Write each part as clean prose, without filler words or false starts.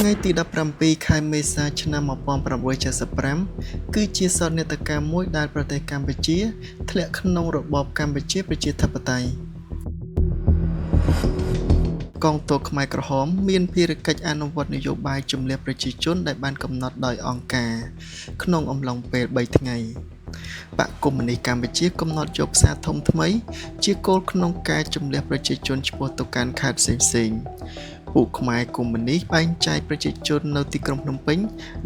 ថ្ងៃទី17 ខែមេសាឆ្នាំ1975គឺជាសោកនាដកម្មមួយដែលប្រទេសកម្ពុជាធ្លាក់ក្នុងរបបកម្ពុជាប្រជាធិបតេយ្យកងទ័ពខ្មែរក្រហមមានភារកិច្ចអនុវត្តនយោបាយជំនះប្រជាជនដែលបានកំណត់ដោយអង្គការក្នុងអំឡុងពេល3ថ្ងៃបកកុម្មុយនីសកម្ពុជាកំណត់យកផ្សារធំថ្មីជាគោលក្នុងការជំនះប្រជាជនឆ្ពោះទៅកាន់ខេត្តផ្សេងៗពួកខ្មែរកុម្មុយនីសបែងចែកប្រជាជននៅទីក្រុងភ្នំពេញ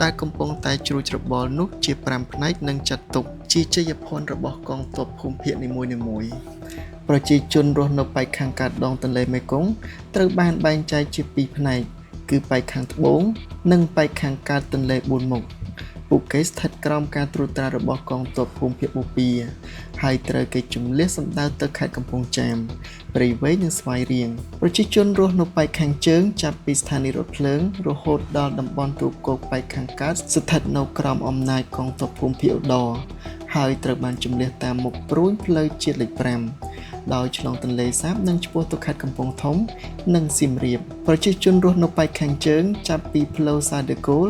ដែលកំពុងតែជ្រួចច្របល់នោះជា5ផ្នែកនិងចាត់ទុកជាជ័យភ័ណ្ឌរបស់កងទ័ពភូមិភាគនីមួយៗប្រជាជនរស់នៅប៉ែកខាងកើតដងទន្លេមេគង្គត្រូវបានបែងចែកជា2ផ្នែកគឺប៉ែកខាងត្បូងនិងប៉ែកខាងកើតទន្លេ4មុខពួកគេស្ថិតក្រោមការត្រួតត្រារបស់កងទ័ពភូមិភាគបូព៌ាហើយត្រូវគេជម្លៀសសម្ដៅទៅខេត្តកំពង់ចាមព្រៃវែងនិងស្វាយរៀងប្រជាជនរស់នៅប៉ែកខាងជើងចាប់ពីស្ថានីយ៍រថភ្លើងរហូតដល់តំបន់ទូកោកប៉ែកខាងកើតស្ថិតនៅក្រោមអំណាចកងទ័ពភូមិភាគឧត្តរហើយត្រូវបានជម្លៀសតាមមុខព្រួញផ្លូវជាតិលេខ5ដោយឆ្លងទន្លេសាបនិងឆ្ពោះទៅខេត្តកំពង់ធំនិងសៀមរាបប្រជាជនរស់នៅប៉ែកខាងជើងចាប់ពីផ្លូវសាដេកូល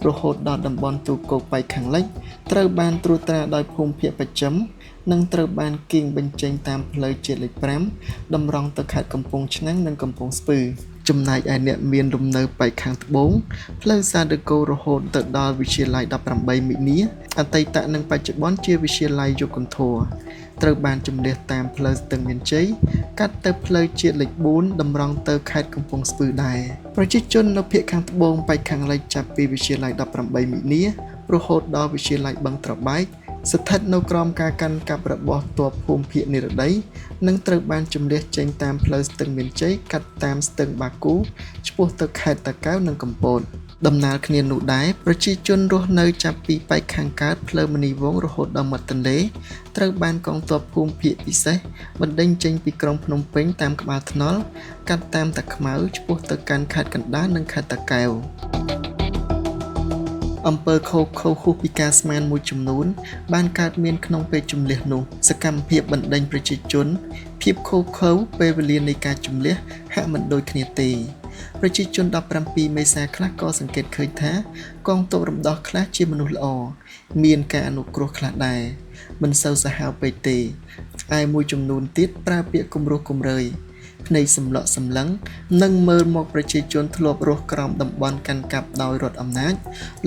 រហូតដល់តំបន់ទូកោកប៉ែកខាងលិចត្រូវបានត្រួតត្រាដោយភូមិភាគបស្ចិមនិងត្រូវបានគៀងបញ្ចេញតាមផ្លូវជាតិលេខ5តម្រង់ទៅខេត្តកំពង់ឆ្នាំងនិងកំពង់ស្ពឺចំណែកឯអ្នកមានលំនៅប៉ែកខាងត្បូងផ្លូវសាដេកូរហូតទៅដល់វិទ្យាល័យ18មិនិនាអតីតនិងបច្ចុប្បន្នជាវិទ្យាល័យយុគន្ធរត្រូវបានជម្លៀសតាមផ្លូវស្ទឹងមានជ័យកាត់ទៅផ្លូវជាតិលេខ4តម្រង់ទៅខេត្តកំពង់ស្ពឺដែរប្រជាជននៅភាគខាងត្បូងប៉ែកខាងលិចចាប់ពីវិទ្យាល័យ18មិនិនារហូតដល់វិទ្យាល័យបឹងត្របែកស្ថិតនៅក្រោមការកាន់កាប់របស់ទ័ពភូមិភាគនិរតីនិងត្រូវបានជម្លៀសចេញតាមផ្លូវស្ទឹងមានជ័យកាត់តាមស្ទឹងបាគូឆ្ពោះទៅខេត្តតាកែវនិងកំពតដំណើរគ្នានោះដែរប្រជាជនរស់នៅចាប់ពីប៉ែកខាងកើតផ្លូវមនីវងរហូតដល់មាត់ទន្លេត្រូវបានកងទ័ពភូមិភាគពិសេសបណ្ដេញចេញពីក្រុងភ្នំពេញតាមក្បាលថ្នល់កាត់តាមតាខ្មៅឆ្ពោះទៅកាន់ខេត្តកណ្ដាលនិងខេត្តតាកែវអំពើខុសហួសពីការស្មានមួយចំនួនបានកើតមានក្នុងពេលជម្លៀសនោះសកម្មភាពបណ្ដេញប្រជាជនភាពខុសពេលវេលានៃការជម្លៀសហាក់មិនដូចគ្នាទេប្រជាជន17មេសាខ្លះក៏សង្កេតឃើញថាកងទ័ពរំដោះខ្លះជាមនុស្សល្អមានការអនុគ្រោះខ្លះដែរមិនសូវសាហាវពេកទេឯមួយចំនួនទៀតប្រើពាក្យគំរោះគំរើយភ្នែកសម្លក់សម្លឹងនិងមើលមកប្រជាជនធ្លាប់រស់ក្រោមតំបន់កាន់កាប់ដោយរដ្ឋអំណាច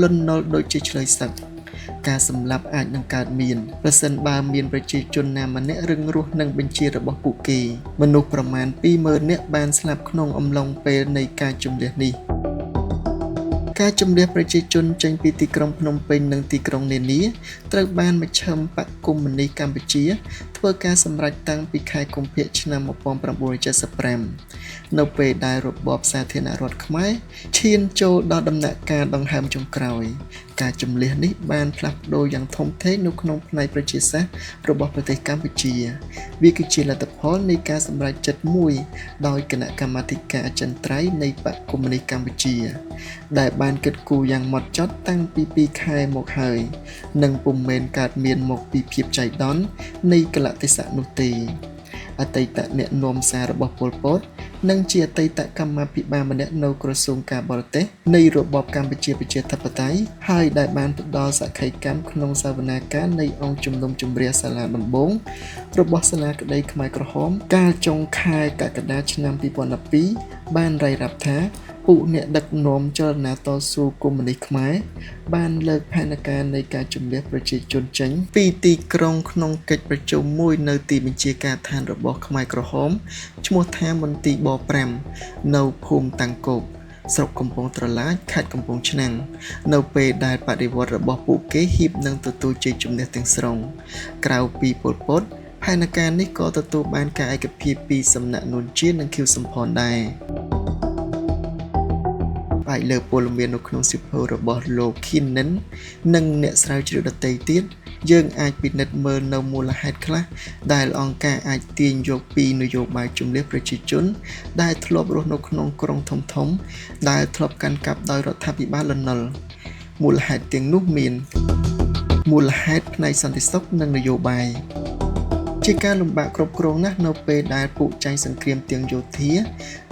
លន់នល់ដូចជាឆ្លើយសឹកការសម្លាប់អាចនឹងកើតមានប្រសិនបើមានប្រជាជនណាម្នាក់រឹងរូសនឹងបញ្ជារបស់ពួកគេមនុស្សប្រមាណ 20,000 នាក់បានស្លាប់ក្នុងអំឡុងពេលនៃការជម្លៀសនេះការជម្លៀសប្រជាជនចេញពីទីក្រុងភ្នំពេញនិងទីក្រុងនានាត្រូវបានមជ្ឈិមបក្សកុម្មុយនីសកម្ពុជាធ្វើការសម្រេចតាំងពីខែកុម្ភៈឆ្នាំ1975នៅពេលដែលរបបសាធារណរដ្ឋខ្មែរឈានចូលដល់ដំណាក់កាលដង្ហើមចុងក្រោយការជម្លៀសនេះបានផ្លាស់ប្ដូរយ៉ាងធំធេងនៅក្នុងផ្នែកប្រជាសាស្ត្ររបស់ប្រទេសកម្ពុជាវាគឺជាលទ្ធផលនៃការសម្រេចចិត្តមួយដោយគណៈកម្មាធិការអចិន្ត្រៃយ៍នៃបក្សកុម្មុយនីសកម្ពុជាដែលបានគិតគូរយ៉ាងហ្មត់ចត់តាំងពី2ខែមកហើយនិងពុំមែនកើតមានមកពីភាពចៃដន្យនៃកលៈទេសៈនោះទេអតីតអ្នកនាំសាររបស់ប៉ុល ពតនិងជាអតីតកម្មាភិបាលម្នាក់នៅក្រសួងការបរទេសនៃរបបកម្ពុជាប្រជាធិបតេយ្យហើយដែលបានផ្ដល់សក្ខីកម្មក្នុងសវនាការនៃអង្គជំនុំជម្រះសាលាដំបងរបស់សាលាក្តីខ្មែរក្រហមកាលចុងខែកក្កដាឆ្នាំ2012បានរាយរាប់ថាពួកអ្នកដឹកនាំចលនាតស៊ូកុម្មុយនីសខ្មែរបានលើកផែនការនៃការជម្លៀសប្រជាជនចេញពីទីក្រុងក្នុងកិច្ចប្រជុំមួយនៅទីបញ្ជាការដ្ឋានរបស់ខ្មែរក្រហមឈ្មោះថាមន្ទីរប5នៅភូមិតាំងគោកស្រុកកំពង់ត្រឡាចខេត្តកំពង់ឆ្នាំងនៅពេលដែលបដិវត្តរបស់ពួកគេហ៊ាននឹងទទួលជ័យជំនះទាំងស្រុងក្រៅពីប៉ុល ពតផែនការនេះក៏ទទួលបានការឯកភាពពីសំណាក់នួនជានិងខៀវសំផនដែរផ្អែកលើព័ត៌មាននៅក្នុងសៀវភៅរបស់លោក Kinnan និងអ្នកស្រាវជ្រាវដទៃទៀតយើងអាចពិនិត្យមើលនៅមូលហេតុខ្លះដែលអង្គការអាចទាញយកពីនយោបាយជម្លៀសប្រជាជនដែលធ្លាប់រស់នៅក្នុងក្រុងធំៗដែលធ្លាប់កាន់កាប់ដោយរដ្ឋាភិបាលលន់នល់មូលហេតុទាំងនោះមានមូលហេតុផ្នែកសន្តិសុខនិងនយោបាយ ជាការលំបាកគ្រប់គ្រងណាស់នៅពេលដែលពួកចៃសង្គ្រាមទាំងយោធា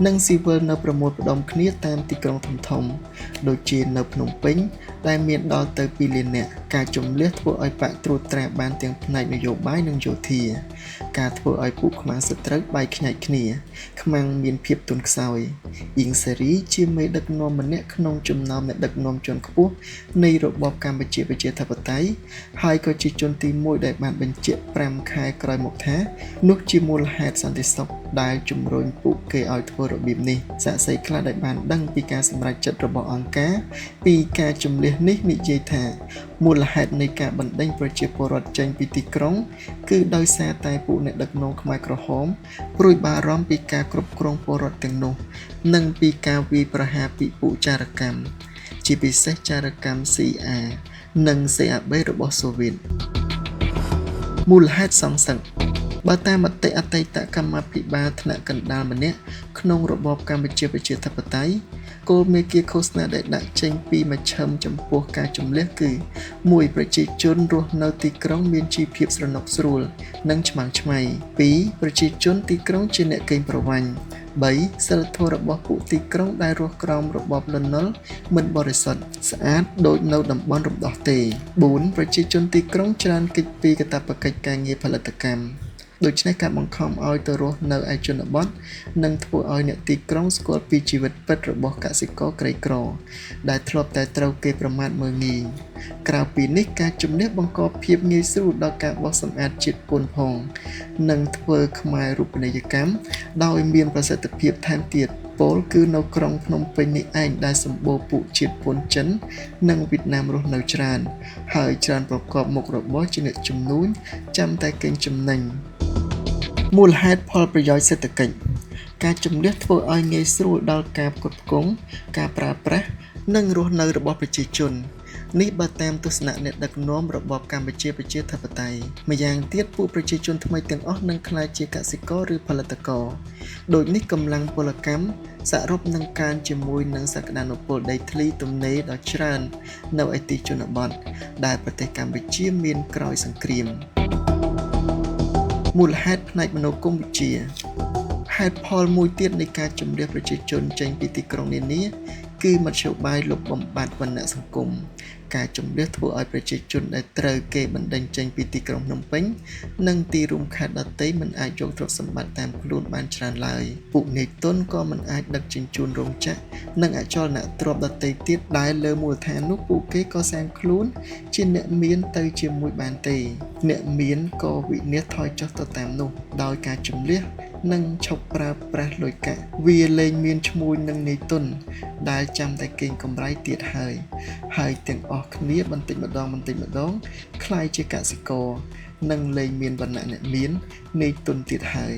និងស៊ីវិលនៅប្រមូលផ្ដុំគ្នាតាមទីក្រុងធំៗដូចជានៅភ្នំពេញដែលមានដល់ទៅ2លាននាក់ការជំលះធ្វើឲ្យបកត្រួតត្រាបានទាំងផ្នែកនយោបាយនិងយោធាការធ្វើឲ្យពួកខ្មាំងសត្រូវបែកខ្ញែកគ្នាខ្មាំងមានភាពទន់ខ្សោយអ៊ីងសេរីជាមេដឹកនាំម្នាក់ក្នុងចំណោមអ្នកដឹកនាំជាន់ខ្ពស់នៃរបបកម្ពុជាប្រជាធិបតេយ្យហើយក៏ជាជនទី1ដែលបានបញ្ជាក់5ខែក្រោយមកថានោះជាមូលហេតុសន្តិសុខដែលជំរុញពួកគេឲ្យធ្វើរបៀបនេះសាក្សីខ្លះដែលបានដឹងពីការសម្រេចចិត្តរបស់អង្គការពីការជំលះនេះនិយាយថាមូលហេតុនៃការបណ្ដេញប្រជាពលរដ្ឋចេញពីទីក្រុងគឺដោយសារតែពួកអ្នកដឹកនាំខ្មែរក្រហមព្រួយបារម្ភពីការគ្រប់គ្រងពលរដ្ឋទាំងនោះនិងពីការវាយប្រហារពីពួកចារកម្មជាពិសេសចារកម្ម CIA និង CAB របស់សូវៀតមូលហេតុសង្សឹកបើតាមមតិអតីតកម្មាភិបាលថ្នាក់កណ្ដាលម្នាក់ក្នុងរបបកម្ពុជាប្រជាធិបតេយ្យគោលមេគាឃោសនាដែលដាក់ចេញពីមជ្ឈមចំពោះការជំលះគឺ1ប្រជាជនរស់នៅទីក្រុងមានជីវភាពស្រណុកស្រួលនិងឆ្មាំងឆ្មៃ2ប្រជាជនទីក្រុងជាអ្នកកេងប្រវ័ញ្ច3សិលធម៌របស់ពួកទីក្រុងដែលរស់ក្រោមរបបលន់នល់មិនបរិសុទ្ធស្អាតដូចនៅតំបន់រំដោះទេ4ប្រជាជនទីក្រុងច្រើនគេចពីកាតព្វកិច្ចការងារផលិតកម្មដូច្នេះការបង្ខំឲ្យទៅរស់នៅឯជនបទនឹងធ្វើឲ្យអ្នកទីក្រុងស្គាល់ពីជីវិតពិតរបស់កសិករក្រីក្រដែលធ្លាប់តែត្រូវគេប្រមាថមើលងាយក្រៅពីនេះការជំនះបង្កភាពងាយស្រួលដល់ការបោះសម្អាតជាតិពន្ធផងនិងធ្វើខ្មែររូបនីយកម្មដោយមានប្រសិទ្ធភាពថែមទៀតពលគឺនៅក្រុងភ្នំពេញនេះឯងដែលសម្បូរពួកជាតិពន្ធចិននិងវៀតណាមរស់នៅច្រើនហើយច្រើនប្រកបមុខរបរជាអ្នកជំនួញចាំតែកេងចំណេញមូលហេតុផលប្រយោជន៍សេដ្ឋកិច្ចការជំនះធ្វើឲ្យងាយស្រួលដល់ការផ្គត់ផ្គង់ការប្រើប្រាស់និងរស់នៅរបស់ប្រជាជននេះបើតាមទស្សនៈអ្នកដឹកនាំរបបកម្ពុជាប្រជាធិបតេយ្យម្យ៉ាងទៀតពួកប្រជាជនថ្មីទាំងអស់នឹងក្លាយជាកសិករឬផលិតករដូចនេះកម្លាំងពលកម្មសរុបនឹងកើនជាមួយនឹងសក្តានុពលដីធ្លីទំនេរដ៏ច្រើននៅឯទីជនបទដែលប្រទេសកម្ពុជាមានក្រោយសង្គ្រាមមូលហេតុផ្នែកមនោគមវិជ្ជាហេតុផលមួយទៀតនៃការជំនះប្រជាជនចេញពីទីក្រុងនានាគឺមធ្យោបាយលុបបំបាត់វណ្ណៈសង្គមការជំនះធ្វើឲ្យប្រជាជនដែលត្រូវគេបណ្ដេញចេញពីទីក្រុងភ្នំពេញនិងទីរួមខេត្តដទៃមិនអាចយកទ្រព្យសម្បត្តិតាមខ្លួនបានច្រើនឡើយពួកនាយទុនក៏មិនអាចដឹកជញ្ជូនរោងចក្រនិងអចលនទ្រព្យដទៃទៀតដែលលើមូលដ្ឋាននោះពួកគេក៏សាងខ្លួនជាអ្នកមានទៅជាមួយបានទេអ្នកមានក៏វិនាសថយចុះទៅតាមនោះដោយការជំនះនិងឈប់ប្រើប្រាស់លុយកាក់វាលែងមានឈ្មួញនឹងនាយទុនដែលចាំតែកេងកម្រៃទៀតហើយទាំងអស់គ្នាបន្តិចម្ដងคล้ายជាកសិករនិងលែងមានវណ្ណៈអ្នកមាននាយទុនទៀតហើយ